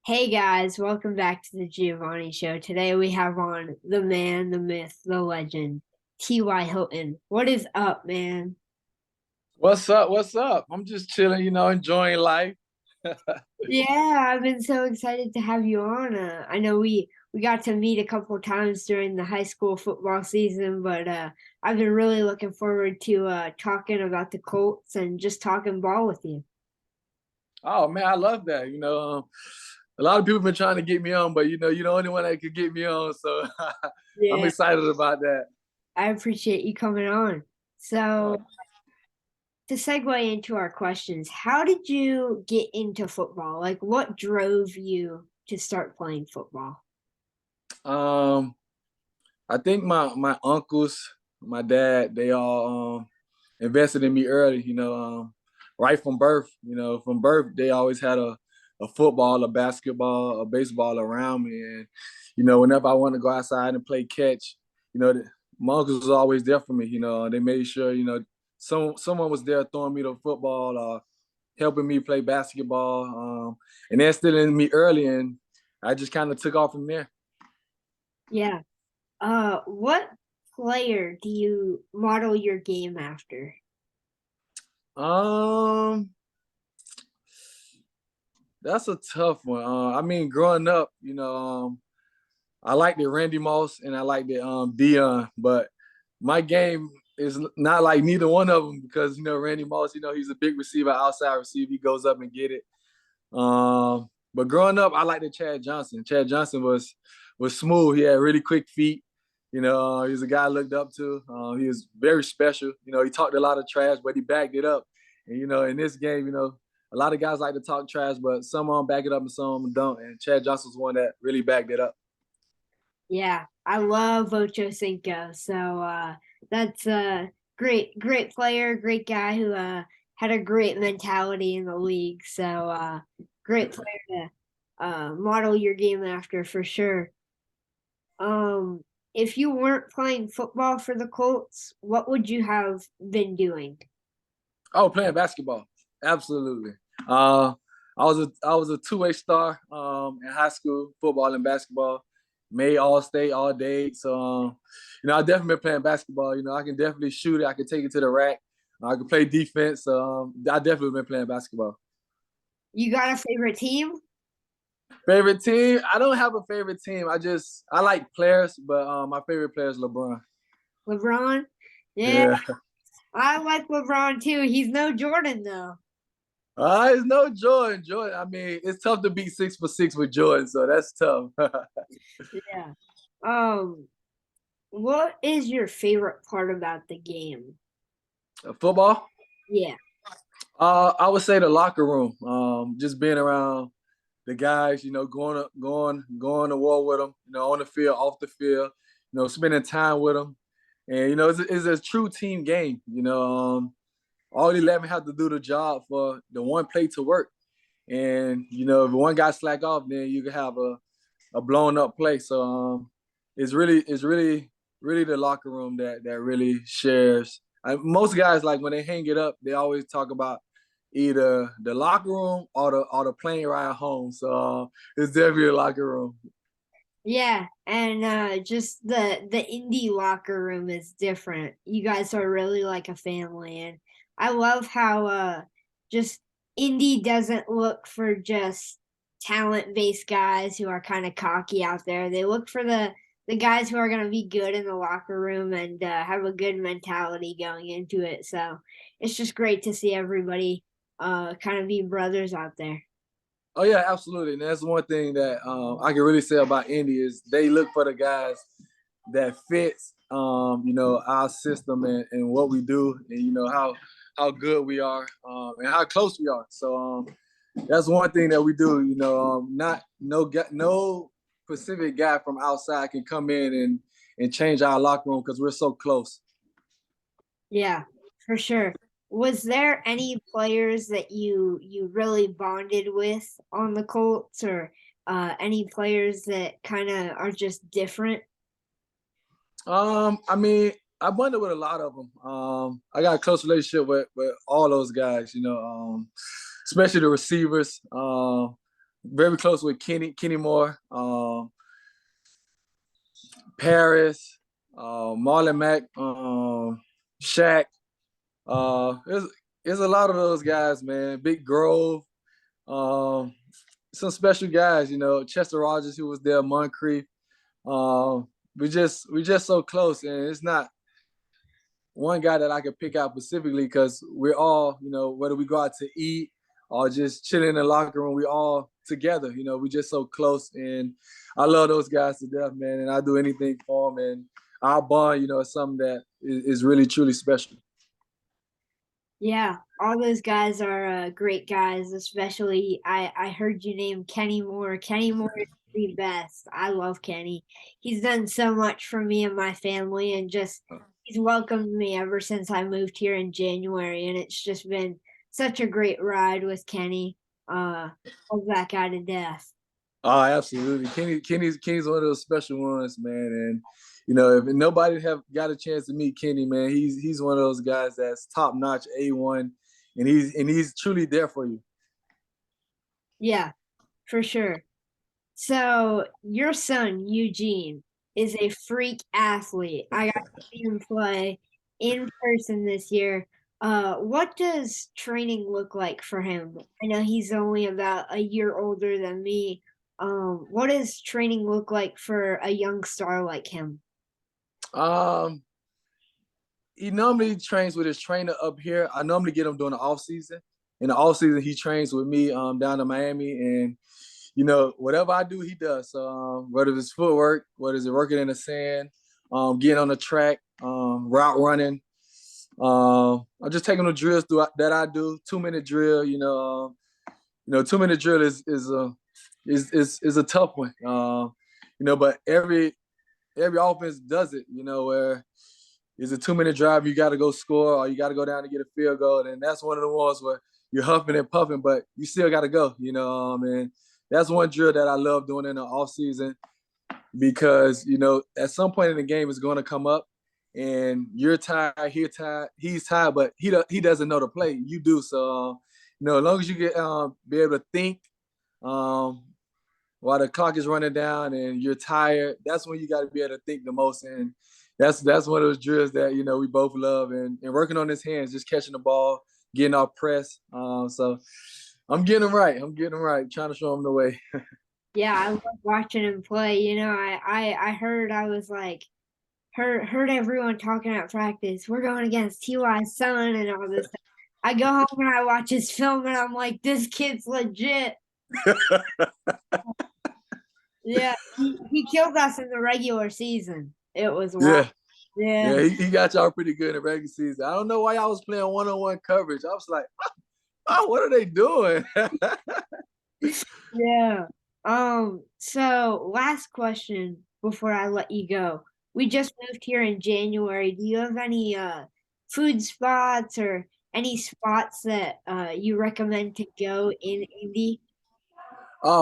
Hey guys, welcome back to the Giovanni Show. Today we have on the man, the myth, the legend, TY Hilton. What is up, man? What's up? What's up? I'm just chilling, enjoying life. Yeah, I've been so excited to have you on. I know we got to meet a couple of times during the high school football season, but I've been really looking forward to talking about the Colts and just talking ball with you. Oh man, I love that. A lot of people been trying to get me on, but you're the only one that could get me on. So I'm Yeah, excited about that. I appreciate you coming on. Uh, So to segue into our questions, how did you get into football? Like, what drove you to start playing football? um, I think my uncles, my dad, they all invested in me early. Right from birth. From birth, they always had a football, a basketball, a baseball around me, and whenever I wanted to go outside and play catch, you know, my uncles was always there for me. They made sure someone was there throwing me the football, helping me play basketball, and they're still in me early, and I just kind of took off from there. Yeah. What player do you model your game after? Um, that's a tough one. I mean, growing up, I liked the Randy Moss and I liked the Dion, but my game is not like neither one of them because Randy Moss, he's a big receiver, outside receiver. He goes up and get it. But growing up, I liked the Chad Johnson. Chad Johnson was smooth. He had really quick feet. He was a guy I looked up to. He was very special. He talked a lot of trash, but he backed it up. And in this game, a lot of guys like to talk trash, but some of them back it up and some of them don't. And Chad Johnson's one that really backed it up. Yeah, I love Ocho Cinco. So that's a great player, great guy who had a great mentality in the league. So great player to model your game after for sure. Um, if you weren't playing football for the Colts, what would you have been doing? Oh, playing basketball, absolutely. Uh, I was a two-way star in high school, football and basketball. Made all state, all day. So I definitely been playing basketball. I can definitely shoot it. I can take it to the rack. I can play defense. I definitely been playing basketball. You got a favorite team? Favorite team? I don't have a favorite team. I like players, but my favorite player is LeBron. LeBron? Yeah, Yeah. I like LeBron too. He's no Jordan though. It's no Jordan. Jordan. I mean, it's tough to beat 6 for 6 with Jordan, so that's tough. Yeah. Um, what is your favorite part about the game? Football. Yeah. I would say the locker room. Just being around the guys. Going to war with them. On the field, off the field. Spending time with them, and it's a true team game. All 11 have to do the job for the one play to work. And if one guy slack off, then you can have a blown up play. So it's really the locker room that really shares. Most guys, like when they hang it up, they always talk about either the locker room or the plane ride home. So it's definitely the locker room. Yeah, and just the indie locker room is different. You guys are really like a family, and I love how just indie doesn't look for just talent-based guys who are kind of cocky out there. They look for the guys who are going to be good in the locker room and have a good mentality going into it. So it's just great to see everybody kind of be brothers out there. Oh yeah, absolutely. And that's one thing that I can really say about Indy is they look for the guys that fits our system and what we do and how good we are and how close we are. So that's one thing that we do. Not no specific guy from outside can come in and change our locker room because we're so close. Yeah, for sure. Was there any players that you really bonded with on the Colts or any players that kind of are just different? I mean, I bonded with a lot of them. I got a close relationship with all those guys. Especially the receivers. very close with Kenny Moore, Paris, Marlon Mack, Shaq. There's a lot of those guys, man. Big Grove, um, some special guys. Chester Rogers, who was there, Moncrief. We just so close, and it's not one guy that I could pick out specifically because we're all, whether we go out to eat or just chilling in the locker room, we all together. We just so close, and I love those guys to death, man. And I do anything for them, and our bond, is something that is really truly special. Yeah, all those guys are great guys. Especially, I heard you name Kenny Moore. Kenny Moore is the best. I love Kenny. He's done so much for me and my family, and just he's welcomed me ever since I moved here in January, and it's just been such a great ride with Kenny. Love that guy to death. Oh, absolutely. Kenny's one of those special ones, man. And if nobody have got a chance to meet Kenny, man, he's one of those guys that's top notch, A1, and he's truly there for you. Yeah, for sure. So your son, Eugene, is a freak athlete. I got to see him play in person this year. What does training look like for him? I know he's only about a year older than me. What does training look like for a young star like him? Um, he normally trains with his trainer up here. I normally get him during the off season. In the off season, he trains with me down in Miami, and whatever I do, he does. So whether it's footwork, whether it's working in the sand, getting on the track, route running. I'm just taking the drills that I do. 2-minute drill. 2-minute drill is a tough one. But every offense does it. Where it's a 2-minute drive, you got to go score, or you got to go down to get a field goal, and that's one of the ones where you're huffing and puffing, but you still got to go. And that's one drill that I love doing in the off season because at some point in the game it's going to come up, and you're tired, he's tired, but he doesn't know the play. You do. So as long as you get be able to think while the clock is running down and you're tired, that's when you got to be able to think the most. And that's one of those drills that we both love, and working on his hands, just catching the ball, getting off press. So I'm getting him right. Trying to show him the way. Yeah, I love watching him play. I heard I was like heard everyone talking at practice. We're going against TY's son and all this stuff. I go home and I watch his film and I'm like, this kid's legit. Yeah, he killed us in the regular season. It was wild. Yeah, he got y'all pretty good in the regular season. I don't know why y'all was playing one-on-one coverage. I was like, oh, what are they doing? Yeah. So last question before I let you go. We just moved here in January. Do you have any food spots or any spots that you recommend to go in Indy?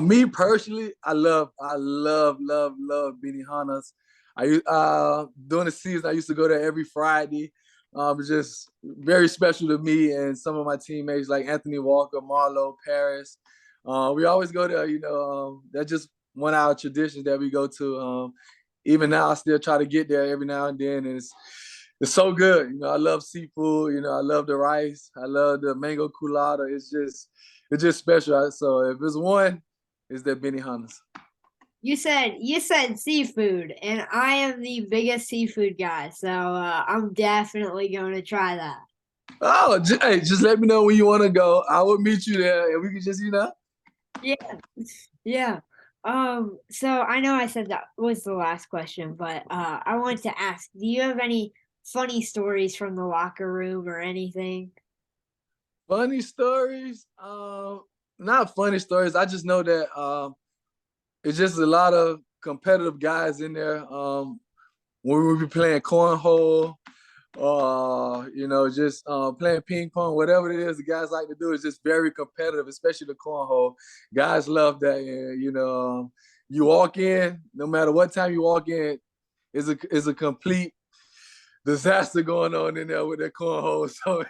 Me personally, I love Benihana's. During the season, I used to go there every Friday. It's just very special to me and some of my teammates like Anthony Walker, Marlo, Paris. We always go there. That's just one of our traditions that we go to. Even now, I still try to get there every now and then. And it's so good. I love seafood. I love the rice. I love the mango colada. It's just special. So if it's one, it's the Benihana's. You said seafood, and I am the biggest seafood guy, so I'm definitely going to try that. Oh, hey, just let me know when you want to go. I will meet you there, and we can just, Yeah, yeah. So I know I said that was the last question, but I wanted to ask, do you have any funny stories from the locker room or anything? Funny stories? Not funny stories. I just know that it's just a lot of competitive guys in there. When we be playing cornhole, just playing ping pong, whatever it is the guys like to do is just very competitive, especially the cornhole. Guys love that. And, you walk in, no matter what time you walk in, is a complete disaster going on in there with that cornhole. So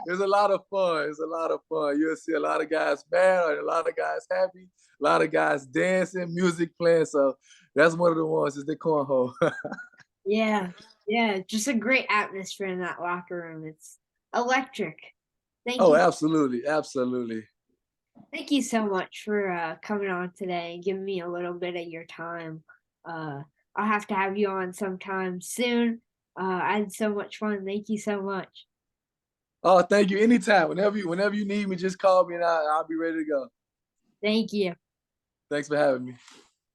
it's a lot of fun. It's a lot of fun. You'll see a lot of guys mad, a lot of guys happy, a lot of guys dancing, music playing. So that's one of the ones is the cornhole. Yeah, yeah, just a great atmosphere in that locker room. It's electric. Thank Oh, you. absolutely, absolutely. Thank you so much for coming on today and giving me a little bit of your time. Uh, I'll have to have you on sometime soon. I had so much fun. Thank you so much. Oh, thank you. Anytime, whenever you need me, just call me and I'll be ready to go. Thank you. Thanks for having me.